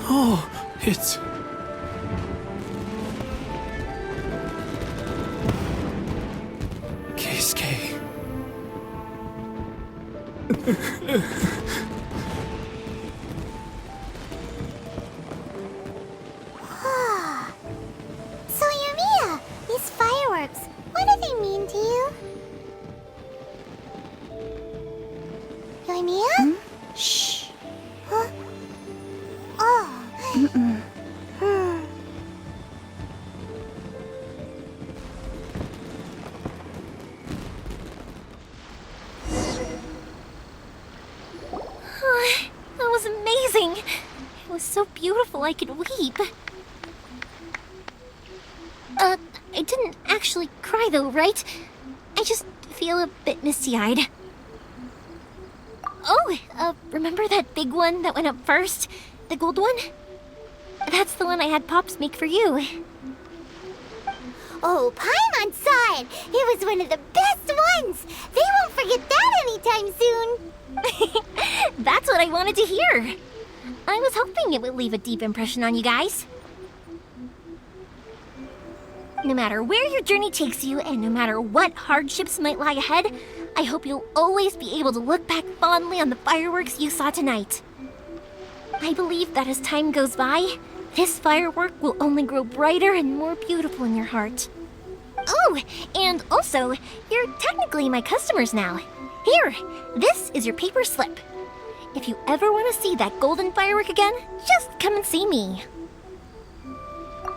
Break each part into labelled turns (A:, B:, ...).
A: Oh, it's... Keisuke.
B: So, Yoimiya, these fireworks, what do they mean to you? Yoimiya?
C: Shh.
B: Huh? Oh. Hmm.
C: That was amazing. It was so beautiful I could weep. I didn't actually cry though, right? I just feel a bit misty-eyed. Oh, remember that big one that went up first? The gold one? That's the one I had Pops make for you.
B: Oh, Paimon saw it! It was one of the best ones! They won't forget that anytime soon!
C: That's what I wanted to hear. I was hoping it would leave a deep impression on you guys. No matter where your journey takes you, and no matter what hardships might lie ahead, I hope you'll always be able to look back fondly on the fireworks you saw tonight. I believe that as time goes by, this firework will only grow brighter and more beautiful in your heart. Oh, and also, you're technically my customers now. Here, this is your paper slip. If you ever want to see that golden firework again, just come and see me.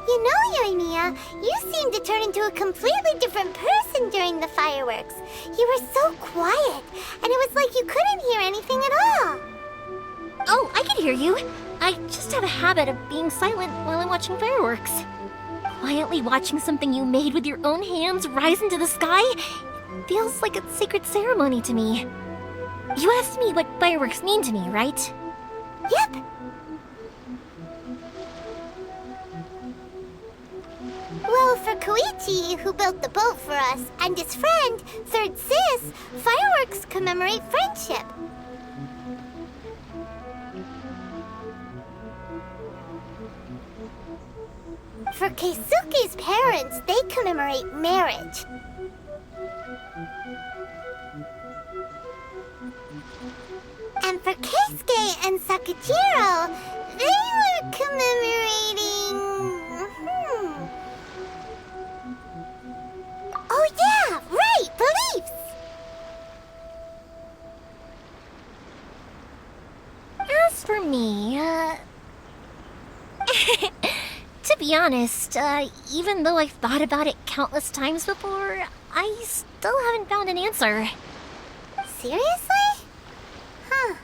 B: You know, Yoimiya, you seemed to turn into a completely different person during the fireworks. You were so quiet, and it was like you couldn't hear anything at all.
C: Oh, I can hear you. I just have a habit of being silent while I'm watching fireworks. Quietly watching something you made with your own hands rise into the sky feels like a sacred ceremony to me. You asked me what fireworks mean to me, right?
B: Yep. Well, for Koichi, who built the boat for us, and his friend, Third Sis, fireworks commemorate friendship. For Keisuke's parents, they commemorate marriage. And for Keisuke and Sakujiro, they were commemorating... Oh yeah, right, beliefs!
C: As for me, to be honest, even though I've thought about it countless times before, I still haven't found an answer.
B: Seriously? Huh.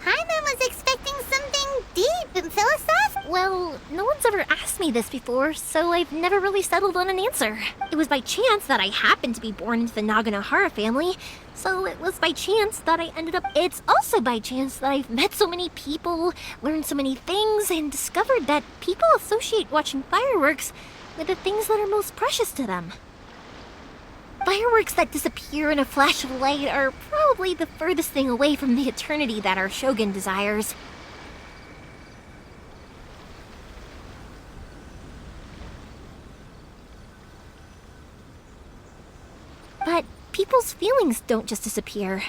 B: Paimon was expecting something deep and philosophical.
C: Well, no one's ever asked me this before, so I've never really settled on an answer. It was by chance that I happened to be born into the Naganohara family, so it was by chance that I ended up... It's also by chance that I've met so many people, learned so many things, and discovered that people associate watching fireworks with the things that are most precious to them. Fireworks that disappear in a flash of light are probably the furthest thing away from the eternity that our shogun desires. But people's feelings don't just disappear.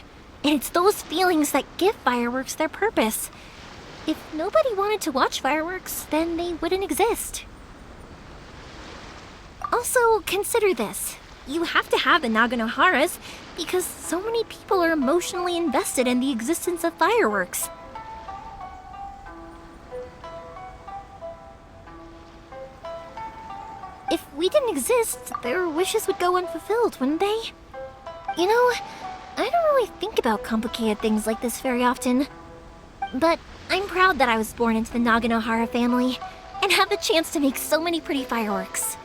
C: And it's those feelings that give fireworks their purpose. If nobody wanted to watch fireworks, then they wouldn't exist. Also, consider this. You have to have the Naganoharas because so many people are emotionally invested in the existence of fireworks. If we didn't exist, their wishes would go unfulfilled, wouldn't they? You know, I don't really think about complicated things like this very often. But I'm proud that I was born into the Naganohara family and have the chance to make so many pretty fireworks.